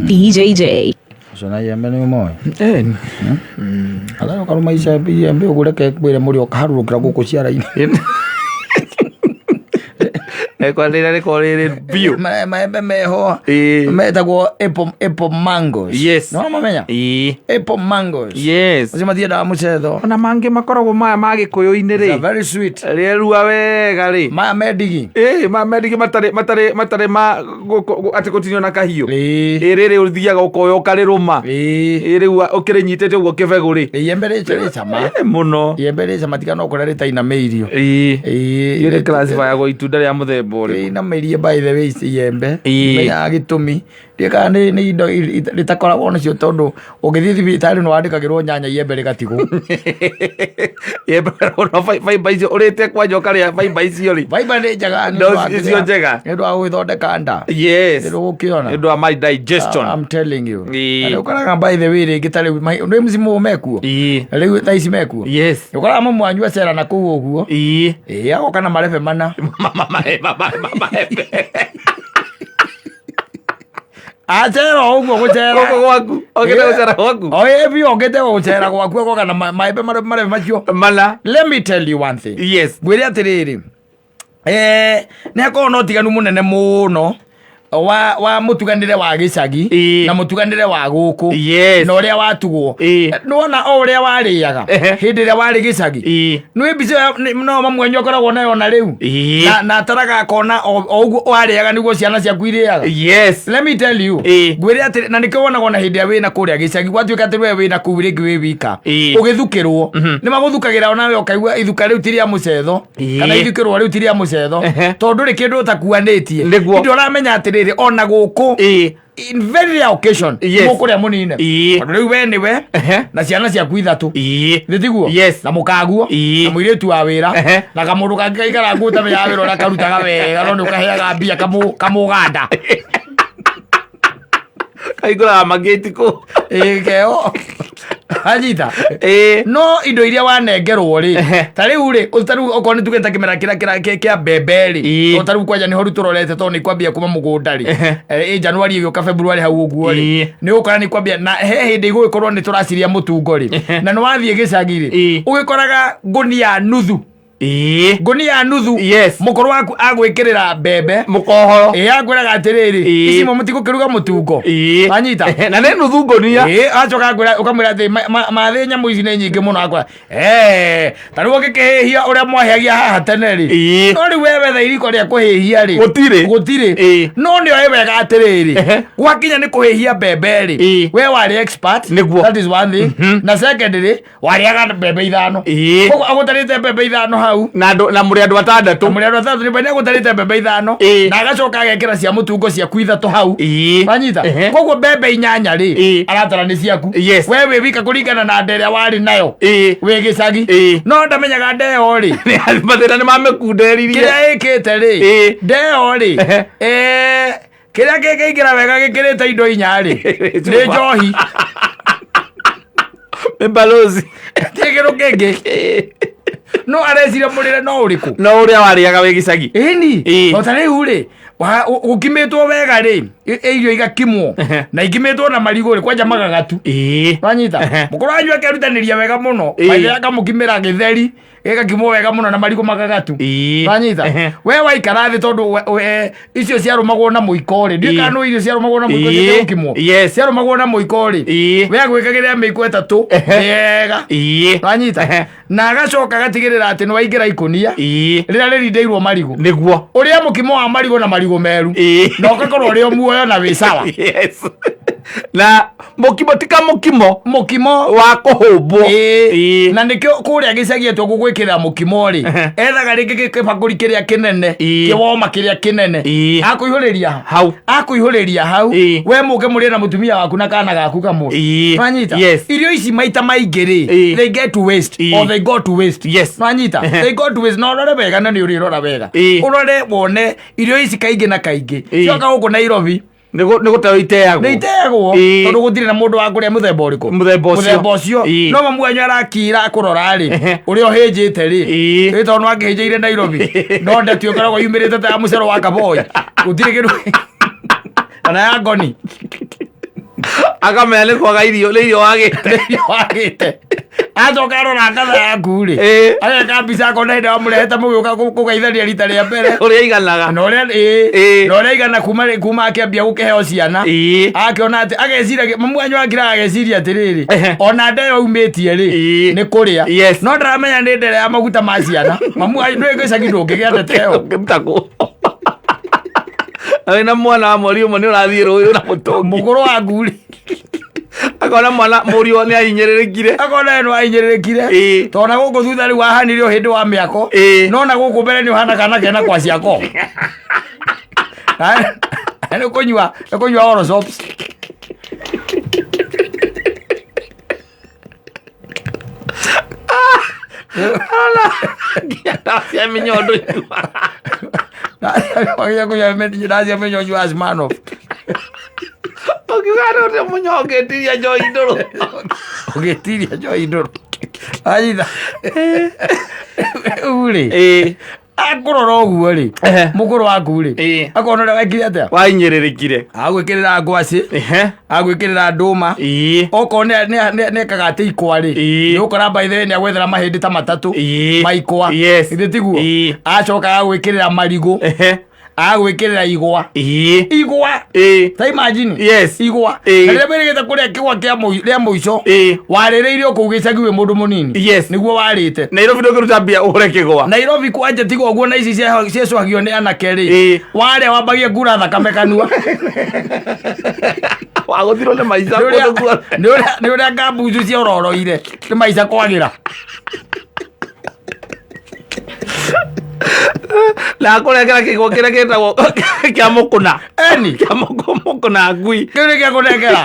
BJJ. Sona yembe ni moyo. Ala ko maisha yembe ugure ke kwire muri okaharurukira guku ciara-ini. Kwa lera ko lera bio. Maembe meho. Metagwo apple mangoes. Yes. No mamenya. Apple mangoes. Yes. Uzi mathia da mucetho. Ona mange makoragwo maya magi kuyuini ri. Very sweet. Rierua wega ri. Ma medigi. Ma medigi matare ati kutinio na kahio. Riri uthiaga ukoyo kariruma. Riri ukire nyitete ugo kibegu ri. Yembe ri chama. Muno. Yembe ri chama tika no kurere taina meirio. Yere classify go itunda ria muthemba uri. Na meirie by the way yembe. Menya gitumi. Ndika ni indo ritakoragwo nacio tondu ugithii thibitari no wandikagirwo nyanya yembe rigatigo. Yembe no fiber icio urite kwa njoka ria fiber icio ri. Fiber ni njega ni icio njega. Ni ndo gwithondeka nda. Yes. Ni gukiona. Ni ndo my digestion. I'm telling you. Ni ukaraga by the way gitari ni msimu umekuo. Riu thaisi mekuo. Yes. Ukaraga mamu anyua cera na kuu uguo. Agoka na marebe mana. Achera uguo gucera gwaku ogete gucera gwaku bi ogete gucera gwaku agoka na maembe marebe macio mala. Let me tell you one thing. Yes. Gwire atiriri ne ko no tiganu munene muno wa mutuganire wa gicagi na mutuganire wa guku na uria watugwo nona o uria wariaga hindi ria wari gicagi no bicio no mamwenyo koragwo nayo na riu na taraga kona o uguo wariaga niguo ciana ciaku iriaga. Yes. Let me tell you gwire ati na nikio wonagwo na hindi ya wina kuria gicagi gwatuika ati we wina ku ringi wi wika ugithukirwo ni maguthukagirira onawe ukaigua ithuka riu tiria mucetho kana ithukirwo riu tiria mucetho tondu ri kindu utakuanitie indo uramenya ati ona guku in very rare occasion mukuria munine riu we niwe na ciana ciaku ithatu thitiguo na mukaguo na muiritu wa wira na kamundu kangikaikara nguta ya wira ora karutaga wega no ukaheaga mbia kamuganda kaigura mageti ko keo ajita no indo iria wanengerwo ri tariu ri utaru okoni tugeta kimera kira mbembe ri utaru kwaja ni horu turorete to ni kwambia kuma mugunda ri January iyo ka February hau uguo ri ni ukora ni kwambia na hindi igukorwo ni turaciria mutungo ri na no wathie gicagi ri ugikoraga ngunia nuthu ngunia nuthu mukoro waku agwikirira mbembe mukohoro agwiraga atiriri ici mo mutigukiruga mutungo anyita na ne nuthu ngunia acoka agwira ukamwira ati mathe nyamu ici ni nyingi muno akwa taruo gikihia uria mwahiagia haha tene ri no ri wewe thairiko ria kuhihia ri gutiri no ni oe wega atiriri gwakinya ni kuhihia mbembe ri we wari expert, that is one thing na secondly wariaga mbembe ithano koguo agutarite mbembe ithano hau na muri andu atandatu ni bane gutarite mbembe ithano na agacoka agekira cia mutungo cia kuithatu hau banyita koguo mbembe inyanya ri aratara ni ciaku wewe wika kuringana na nderia wari nayo we gicagi no ndamenyaga ndeo ri mathira ni mamekunderirie kiria ikite ri ndeo ri kiria gikaingira wega gikirite indo inya ri ni njohi mbalozi tigiru kingi no arecira murire no uriku no uria wariaga we gicagi ni otariu ri ukimetwo wega ri irio igakimwo na ikimetwo na marigo ri kwanja magagatu banyita mukoro anywa kerutaniria wega muno maithia kamukimira githeri igakimwo wega muno na marigo magagatu banyita we waikara thi tondu icio ciarumagwo na muiko ri ndika no irio ciarumagwo na muiko gikimwo ciarumagwo na muiko ri we agwikagira miko etatu wega banyita na agacoka gatigirira ati no waingira ikunia rira ririndeirwo marigo niguo uria mukimo wa marigo na marigo meru no ugakorwo uri muoyo na wi sawa na mukimo tika mukimo wa kuhumbwo na nikio kuria gicagi etu gugwikira mukimo ri ethaga ringi kibakuri kiria kinene kiwoma kiria kinene akuihuriria hau we muke murie na mutumia waku na kana gaku kamwe banyita irio ici maita maingi ri they get to waste or they go to waste banyita they go to waste no rore wega na ni uri rora wega urore wone irio ici kaingi na kaingi cioka guku Nairobi nĩgũ teo iteagwo nĩ iteagwo tondũ gũtirĩ na mũndũ wa kũrĩa mũthemba ũrĩkũ mũthemba ũcio no mamu wanyu arakira kũrora rĩ ũrĩa ũhĩnjĩte rĩ tondũ no angĩhĩnjĩire Nairobi no ndeti ũkoragwo yumĩrĩte ta mũcero wa Kaboi gũtirĩ kĩndũ kana ya ngoni akamenya nĩ kwaga irio wagĩte acoka arora ngatha yaku rĩ ageka mbica akona hĩndĩ wamũrehete mũgĩũka kũgeithania rita rĩa mbere ũrĩa iganaga na ũrĩa igana kuma akĩambia gũkĩheo ciana akĩona atĩ ageciria mamu wanyu akĩraga ageciria atĩrĩrĩ ona nda ĩyo umĩtie rĩ nĩ kũrĩa no ndaramenya nĩ ndere ya maguta ma ciana mamu wanyu ndũĩ gĩcagi ndũngĩgĩa ndeto ĩyo na mwana wa mweri ũmwe nĩ ũrathiĩ rũĩ na mũtũngi mũkũrũ waku rĩ akona mwana mũriũ nĩ ahinyĩrĩrĩkire akona nĩ ahinyĩrĩrĩkire tondũ na gũkũ thutha rĩu wahanire o hĩndĩ wa mĩako no na gũkũ mbere nĩ ũhana kana kena kwa ciako nĩ kũnyua horoscops ciamenya ũndũ ndaciamenya ũnyua Asmanoff ũkiuga nĩ mũnyongetiria Joy Ndũrũ ũgĩtiria Joy Ndũrũ anyitha rĩ akũrora ũguo rĩ mũkũrũ waku rĩ akona ũrĩa wekire atĩa wahinyĩrĩrĩkire agwĩkĩrĩra ngwacĩ agwĩkĩrĩra ndũma okorwo nĩekaga atĩ ikwa rĩ nĩũkora by the way nĩ agwethera mahĩndĩ ta matatũ maikwa githĩ tiguo acoka agwĩkĩrĩra marigũ agwĩkĩrĩra igwa ta imagine igwa na rĩrĩa wĩrĩgĩte kũrĩa kĩgwa kĩa mũico warĩrĩire kũu gĩcagi wĩ mũndũ mũnini nĩguo warĩte Nairobi ndũngĩruta mbia ũhũre kĩgwa Nairobi kwanja tiga ũguo na ici ciecwagio nĩ anake rĩ warĩa wambagia kura thakame kanua wagũthirwo nĩ maica nĩ ũrĩa ngambucu ciororoire nĩ maica kwagĩra na kũnengera kĩgwa kĩrĩa gĩtagwo kĩa mũkũna kĩa mũkũna ngui kĩu nĩ gĩa kũnengera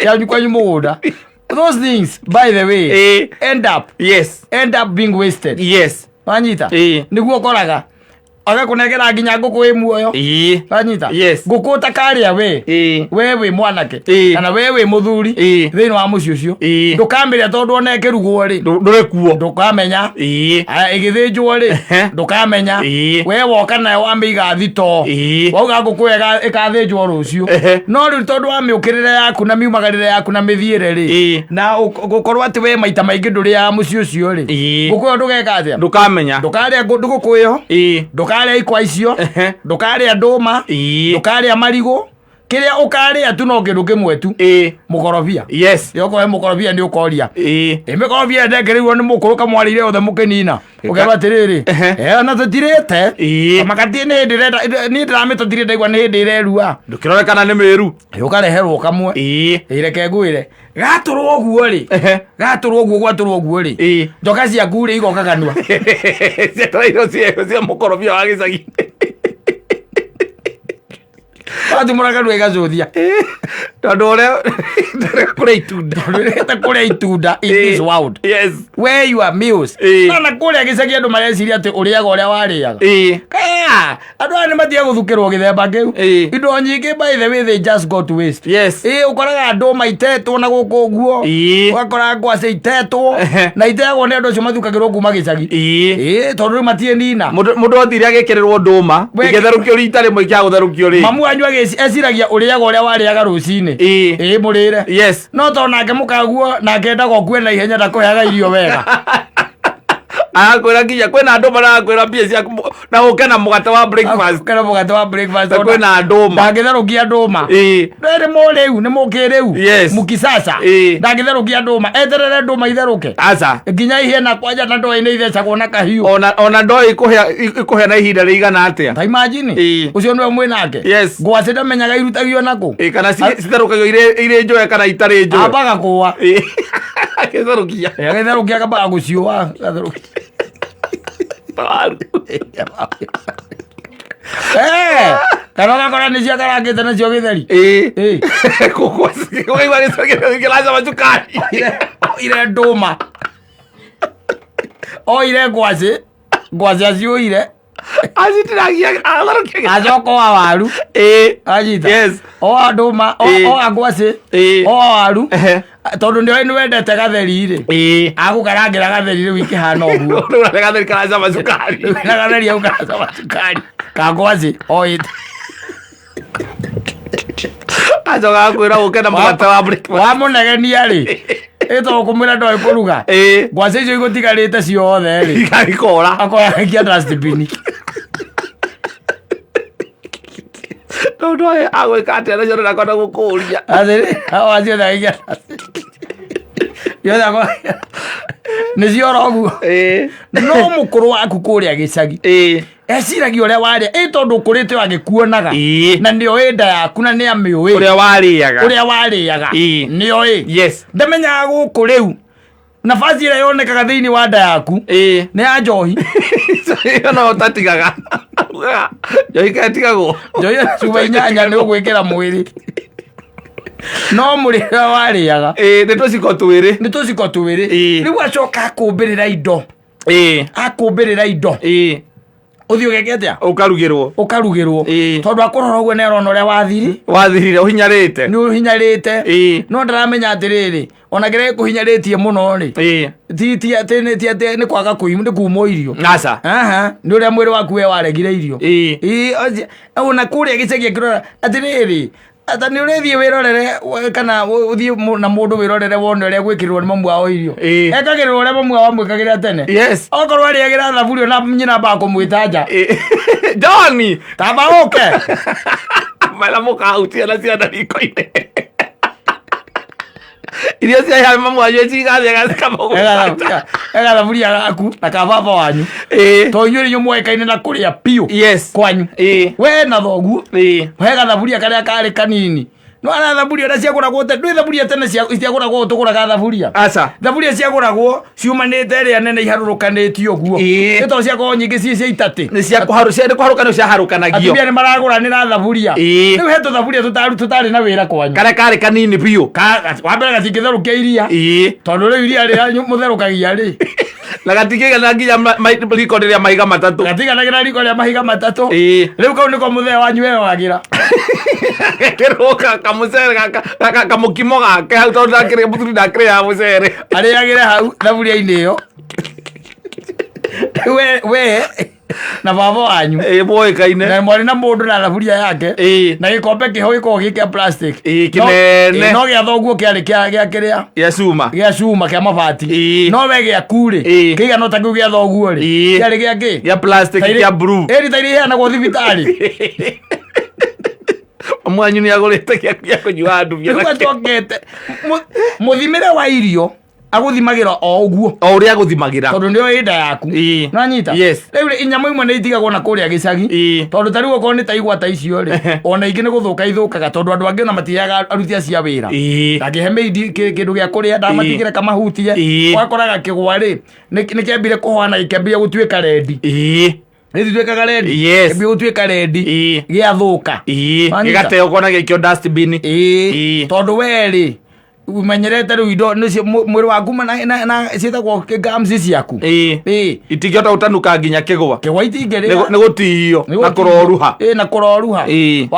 kĩanyu kwanyu mũgũnda those things by the way end up being wasted wanyita nĩguo ũkoraga agakũnengera nginya ngũkũ ĩ muoyo wanyita ngũkũ ũtakarĩa we wĩ mwanake kana we wĩ mũthuri thĩinĩ wa mũciĩ ũcio ndũkamĩrĩa tondũ ona ĩkĩrugwo rĩ ndũrĩ kuo ndũkamenya ĩgĩthĩnjwo rĩ ndũkamenya we woka nayo wamĩiga thitoo wauga ngũkũ ĩkathĩnjwo rũciũ no rĩu tondũ wamĩũkĩrĩre yaku na miumagarĩre yaku na mĩthiĩre rĩ na gũkorwo atĩ we maita maingĩ ndũrĩaga mũciĩ ũcio rĩ ngũkũ ĩyo ndũgeka atĩa ndũkamenya ndũkarĩa ngũkũ ĩyo ndũkarĩa ikwa icio ndũkarĩa ndũma ndũkarĩa marigũ kĩrĩa ũkarĩa tu no kĩndũ kĩmwe tu mũkorobia yoko he mũkorobia nĩ ũkoria mĩkorobia ndengereirwo nĩ mũkũrũ kamwarĩire othe mũkĩnina ũkerwo atĩrĩrĩ ona tũtirĩte makatie nĩ hĩndĩ niĩ ndĩramĩtotire ndaigua nĩ hĩndĩ ĩrerua ndũkĩrore kana nĩ mĩru ũkareherwo kamwe reke ngwĩre gatũrwo ũguo rĩ gwatũrwo ũguo rĩ njoka ciaku rĩ igoka kanua ciatarairo cia mũkorobia wa gĩcagi watumũraga rwĩ gacũthia tondũ ũrĩa kũrĩa itunda in this world where you are meals na kũrĩa gĩcagi andũ mareciria atĩ ũrĩaga ũrĩa warĩaga andũ aya nĩ matiga gũthukĩrwo gĩthemba kĩu indo nyingĩ by the way they just got to waste ũkoraga ndũma itetwo na gũkũ ũguo ũgakora ngwacĩ itetwo na iteagwo nĩ andũ acio mathukagĩrwo kuma gĩcagi tondũ rĩu matirĩ nina mũndũ othire agĩkĩrĩrwo ndũma igĩtherũkio rita rĩmwe ikĩagũtherũkio rĩ mamu wanyu eciragia ũrĩaga ũrĩa warĩaga rũcinĩ mũrĩre no tondũ nake mũkaguo nake endaga ũkue na ihenya ndakũheaga irio wega agakwĩra nginya kwĩna ndũma na agakwĩra mbia ciaku na ũke na mũgate wa breakfast kwĩna ndũma ndangĩtherũkia ndũma rĩrĩ mũrĩu nĩ mũkĩrĩu mũkisasa ndangĩtherũkia ndũma eterere ndũma itherũke nginya ihie na kwanja na ndoo-inĩ ithecagwo na kahiũ ona ndoo ĩkũhĩa na ihinda rĩigana atĩa ta imagine ũcio nĩwe mwĩ nake ngwacĩ ndamenyaga irutagio nakũ kana citherũkagio irĩ njoe kana itarĩ njoe ambaga kũa agĩtherũkia akambaga gũciũa kana ũgakora nĩ ciakarangĩte nacio gĩtheri kĩlaca macukari oire ndũma oire ngwacĩ aciũire Acitiragia atharukia. Acoka wa waru. Anyita. Yes. O nduma, o ngwacĩ, o waru. Tondu nĩ wendete gatheri rĩ. Agũkarangira gatheri rĩu ikĩhana ũguo. Rĩu gatheri karacama cukari. Na gatheri au karacama cukari. Ka ngwacĩ oĩte. Acoka kwĩra ũke na mũgate wa breakfast. Wamũnegenia rĩ. Ĩto kũmwĩra ndoĩ kũruga. Ngwacĩ icio igũtigarĩte ciothe rĩ. Igagĩkora. Akoya dustbin. Tondu ũyũ agwĩka atĩa nacio ndakona gũkũria. Atĩrĩ, acio thagia. Nĩcio ũguo. No mũkũrũ waku kũrĩa gĩcagi. Eciragia ũrĩa warĩa. Tondũ ũkũrĩte agĩkuonaga. Na nĩoĩ nda yaku na nĩamĩũĩ. Ũrĩa warĩaga. Nĩoĩ. Yes. Ndamenyaga gũkũ rĩu. Nafasi ĩrĩa yonekaga thĩinĩ wa nda yaku. Nĩ ya njohi. No ũtatigaga. Njohi katigagwo. Njohi cuba 8 nĩ ũgwĩkĩra mwĩrĩ. No mũrĩre warĩaga. Nĩ tũciko twĩrĩ. Nĩ tũciko twĩrĩ. Rĩu acoka akũmbĩrĩra indo. Akũmbĩrĩra indo. Ũthiĩ ũgeke atĩa? Ũkarugĩrwo. Tondũ akũrora ũguo nĩarona ũrĩa wathirire ũhinyarĩte. Nĩ ũhinyarĩte. No ndaramenya atĩrĩrĩ, ona kĩrĩa gĩkũhinyarĩtie mũno rĩ. Ti atĩ nĩ kwaga kumwo irio. Aca. Nĩ ũrĩa mwĩrĩ waku we waregire irio. Ona kũrĩa gĩcagi akĩrora atĩrĩrĩ, ata nĩ ũrĩthiĩ wĩrorere kana ũthiĩ na mũndũ wĩrorere wone ũrĩa gwĩkĩrĩrwo nĩ mamu wao irio. Ekagĩrĩrwo ũrĩa mamu wao amwĩkagĩra tene. Yes. Okorwo arĩagĩra thaburi ona nyina mba kũmwĩta nja. Johnny. Tamba ũke. Mala mũkahutia na ciana riko-inĩ. Irio cia mamu wanyu cigathĩa ega thaburi gaku na ka baba wanyu. To inyuĩ nĩ mũĩkaine na kũrĩa piũ. Yes. Kwanyu. We na thoguo. Wega thaburi karĩa karĩ kanini. No ana thaburi ĩrĩa ciagũragwo ndwĩ thaburi tene ciagũragwo tũgũraga thaburi. Aca. Thaburi ciagũragwo ciumanĩte ĩrĩa nene iharũrũkanĩtio ũguo. Ĩto ciakorwo nyingĩ cia itatĩ. Nĩ ciakũharũkanio ciaharũkanagio. Atumia nĩ maragũranĩra thaburi. Rĩu he tũthaburi tũtarĩ na wĩra kwanyu. Karĩa karĩ kanini biũ. Wa mbere gatingĩtherũkia iria. Tondũ rĩu iria rĩrĩa mũtherũkagia rĩ. Na gatigĩgana nginya riko rĩrĩa mahiga matatũ. Gatiganagĩra riko rĩa mahiga matatũ. Rĩu kau nĩko mũthee wanyu we wagĩra. Gĩkĩrũka kamũcere kamũkimo gake hau tondũ ndakĩrĩa mũthuri ndakĩrĩa mũcere. Arĩagĩre hau thaburia-inĩ ĩyo. We na baba wanyu mũĩkaine na mwarĩ na mũndũ na thaburia yake na gĩkombe kĩho gĩkoragwo gĩ kĩa plastic kĩnene no gĩa thoguo kĩarĩ gĩa kĩrĩa gĩa cuma kĩa mabati no we gĩaku rĩ kĩigana ta kĩu gĩa thoguo rĩ kĩarĩ gĩa kĩ gĩa plastic kĩa blue ĩrĩ ta iria iheanagwo thibitarĩ. Mwanyu nĩ agũrĩte gĩa kũnyua ndumia nakĩo. Rĩu acokete mũthimĩre wa irio agũthimagĩra o ũguo o ũrĩa agũthimagĩra tondũ nĩoĩ nda yaku nanyita. Rĩu inyamũ imwe nĩ itigagwo na kũrĩa gĩcagi tondũ ta rĩu okorwo nĩ ta igwa ta icio rĩ ona ingĩ nĩ gũthũka ithũkaga tondũ andũ angĩ ona matiaga aruti acio a wĩra. Ngakĩhe mĩindi kĩndũ gĩa kũrĩa ndamatigĩre kamahutie ũgakoraga kĩgwa rĩ nĩ kĩambire kũhana gĩkĩambia gũtuĩka rendi. Nĩtuĩkaga rendi kĩambia gũtuĩka rendi gĩathũka gĩgateo kona gĩkĩo dustbin. Tondũ we rĩ umenyerete rĩu indo nĩcio mwĩrĩ waku na ciĩtagwo gums ciaku itingĩhota gũtanuka nginya kĩgwa itingĩrĩa nĩ gũtihio na kũroruha na kũroruha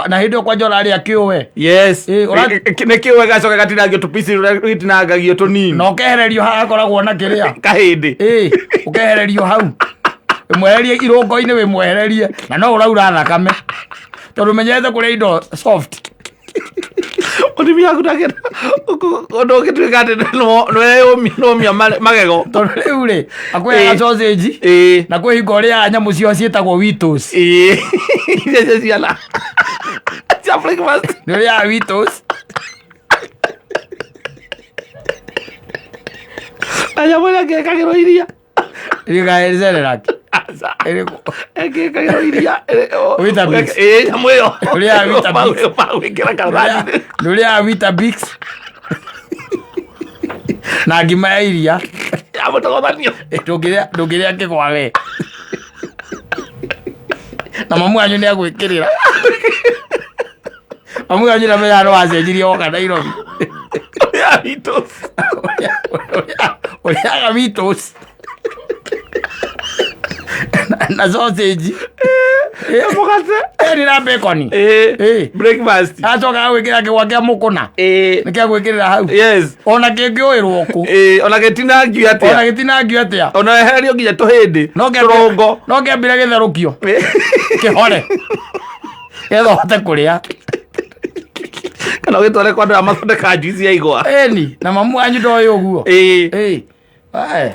na hĩndĩ ĩyo kwanja ũrarĩa kĩũwe. Yes. Nĩ kĩũwe gacoka gatinangio tũpici gĩtinangagio tũnini na ũkehererio haha hakoragwo na kĩrĩa kahĩndĩ ũkehererio hau mwehererie irũngo-inĩ wĩ mwehererie na no ũraura thakame tondũ menyerete kũrĩa indo soft. Ũrĩmi waku ndagĩra ũndũ ũgĩtuĩka atĩ nĩweyũmia magego tondũ rĩu rĩ akwĩaga sausage na kwĩ hingo ũrĩa nyamũ cio ciĩtagwo Witos iria cia ciana cia breakfast nĩ ũrĩaga Witos na nyamũ ĩrĩa ngĩkagĩrwo iria ĩrĩgaĩcereraki ngĩkagĩrwo iria Weetabix nyamũ ĩyo ũrĩaga Weetabix gwĩkĩra karũthani nĩ ũrĩaga Weetabix na ngima ya iria ya mũtogothanio ndũngĩrĩa kĩgwa we na mamu wanyu nĩ agwĩkĩrĩra mamu wanyu nĩ amenyaga nĩ wacenjirie woka Nairobi ũrĩaga Witos na sausage Mugate. ni na bacon Breakfast. acoka gwikira kigwa kia mukuna nikia gwikirira hau Yes. ona kingioirwo ku Ona getinangio atia. ona gitinangio atia Ona herio nginya tuhindi. Turongo. no kiambire githerukio kihore getho hote kuria Kana gitware kwa ndara mathondeka juice ya igwa. eni na mamu anyu ndoyo uguo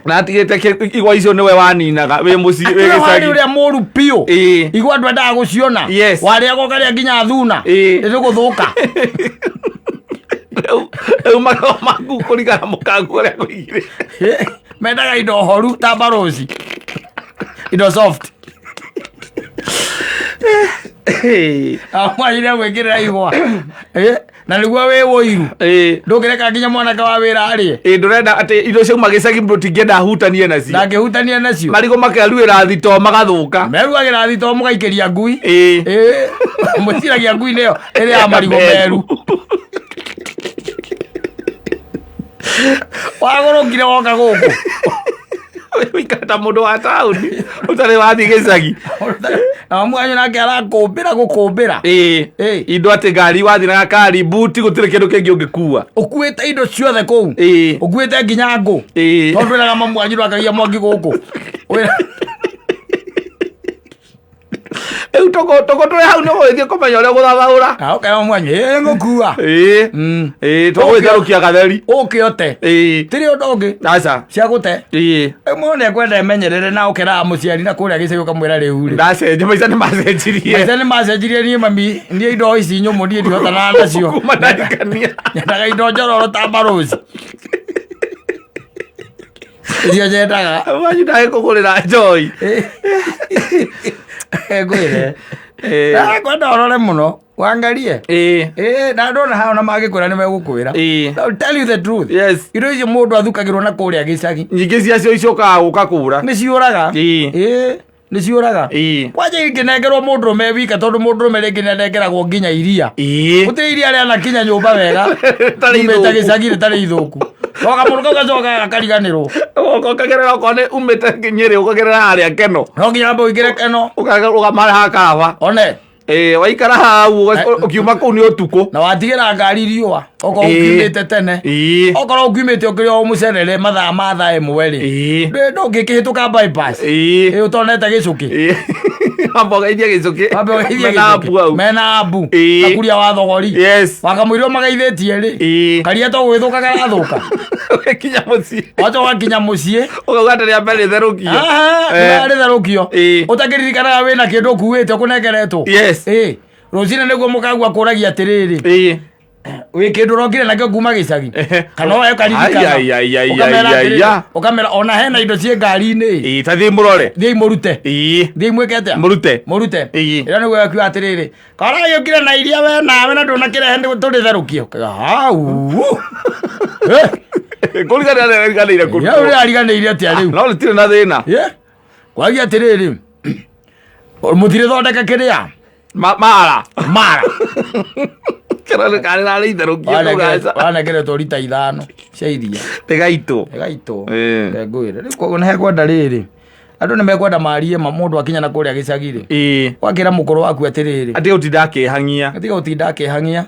Na atigite igwa icio niwe waninaga wi muci wi gicagi uria muru pio igwa ndwendaga guciona waria gokaria nginya thuna ndiguthuka eu maku kurigana mukangu uria kuigire mendaga indo horu ta barosi indo soft amwajire gwikirira igwa na niguo wi woiru ndungireka nginya mwanaka wa wira arie ndurenda ati indo cio magicagi mundu tingenda hutanie nacio ndangihutania nacio marigo makeruira thito magathuka meruagira thito mugaikiria ngui muciragia ngui niyo iri ya marigo meru wagurukire woka guku wikata mundu wa tauni utari wathi gicagi na mwanyu nake arakumbira gukumbira indo ati ngari wathi na kari buti gutire kindu kingi ungikua ukuite indo ciothe kuu ukuite nginya ngu tondu iraga mamwanyu rwakagia mwangi guku eu toko turi hau no gwithie kumenya uria guthathaura auka mwanyu ngukua twagwitharukia gatheri ukiote tiri undu ungi aca cia gute mwana ekwenda emenyerere na ukiraga muciari na kuria gicagi ukamwira riu ri ndacenjia maica ni macenjirie maica ni macenjirie nie mami nie indo ici nyumu nie ndihotana nacio kumanarikania nyendaga indo njororo ta barosi iria nyendaga wanyu ndahe kugurira njoi ngwire kwenda orore muno wangarie na ndona hao na magikwira ni megukwira tell you the truth indo icio mundu athukagirwo na kuria gicagi nyingi ciacio icokaga guka kura ni ciuraga ni ciuraga kwanja inginengerwo mundurume wika tondu mundurume ringi nenengeragwo nginya iria gutiri iria ria nakinya nyumba wega umite gicagi ritari ithuku oka mundu kau gacoka gakariganirwo ukagerera okorwo ni umite Nyeri ukagerera haria Keno no nginya ambe uigire Keno ukamara kaba one waikara hau ukiuma kuu ni utuku na watigira ngari riua okorwo ukiumite tene okorwo ukiumite ukiria o mucerere mathaa imwe ri ndungikihituka bypass utonete gicuki amba ugeithie gicuki mena abu na kuria wa thogori wakamwirio magaithĩtie ri karia to gwithuka garathuka kinya mucii wacha wakinya mucii ukauga atĩ rĩa mbere rĩtherũkio rĩtherũkio ũtakĩririkanaga wĩna kĩndũ ũkuĩte ũkũnengeretwo rũcinĩ nĩguo mũkagua kũragia atĩrĩrĩ wĩ kĩndũ ũrokire nakĩo kuma gĩcagi kana we ũkaririkana ũkamera ona hena indo ciĩ ngari-inĩ ta thiĩ mũrore thiĩ mũrute thiĩ mwĩke atĩa mũrute ĩra nĩguo akiuga atĩrĩrĩ karai ũkire na iria we nawe na ndũnakĩrehe tũrĩtherũkio hau kũriganĩire ũrĩa ariganĩire atĩa rĩu no rĩtirĩ na thĩna kwagia atĩrĩrĩ mũtirĩ thondeka kĩrĩa mara wanekeretwo rita 5 cia iria ĩgaitũ ngwĩre rĩu koguo nĩ hekwenda rĩrĩ andũ nĩ mekwenda marie mũndũ akinya na kũrĩa gĩcagi-rĩ wakĩra mũkũrũ waku atĩrĩrĩ atiga gũtinda akĩhang'ia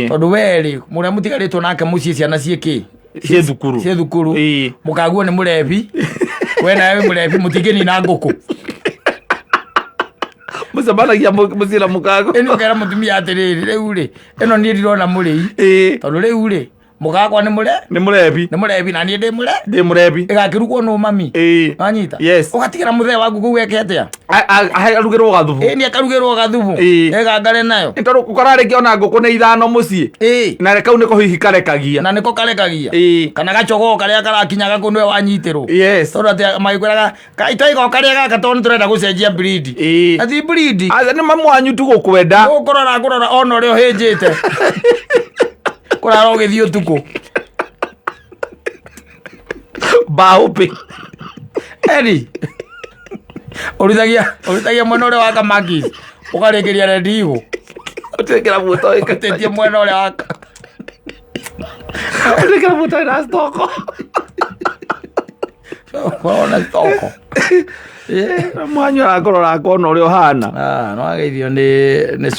tondũ we-rĩ mũrĩa mũtigarĩtwo nake mũciĩ ciana ciĩkĩ ciĩ thukuru mũkaguo nĩ mũrebi we nawe mũrebi mũtingĩnina ngũkũ mũcemanagia mũciĩ na mũkago ĩno ũkera mũtumia atĩrĩrĩ rĩu-rĩ ĩno niĩ ndirona mũrĩi tondũ rĩu-rĩ mũgakwa nĩ mũrebi na niĩ ndĩ mũrebi ĩgakĩrugwo nũ mami wanyita ũgatigĩra mũthee waku kũu eke atĩa arugĩrwo gathubu nĩ akarugĩrwo gathubu egangare nayo tondũ ũkararĩkia ona ngũkũ nĩ 5 mũciĩ na kau nĩko hihi karekagia kana gacogoo karĩa karakinyaga kũu nĩwe wanyitĩrwo tondũ atĩ magĩkwĩraga kaitaigo karĩa gaka tondũ nĩtũrenda gũcenjia breed na ti breed nĩ mamu wanyu tu gũkwenda ngũrora ona ũrĩa ũhĩnjĩte kũrara ũgĩthiĩ ũtukũ mbaũpĩ eri ũrutagia mwena ũrĩa wa Kamakis ũkarĩkĩria rendigo ũtĩkĩra mũto ũtĩtie mwena ũrĩa wa ũtĩkĩra mũto na stoko ona stoko mwanyu arakorora akona uria uhana no ageithio ni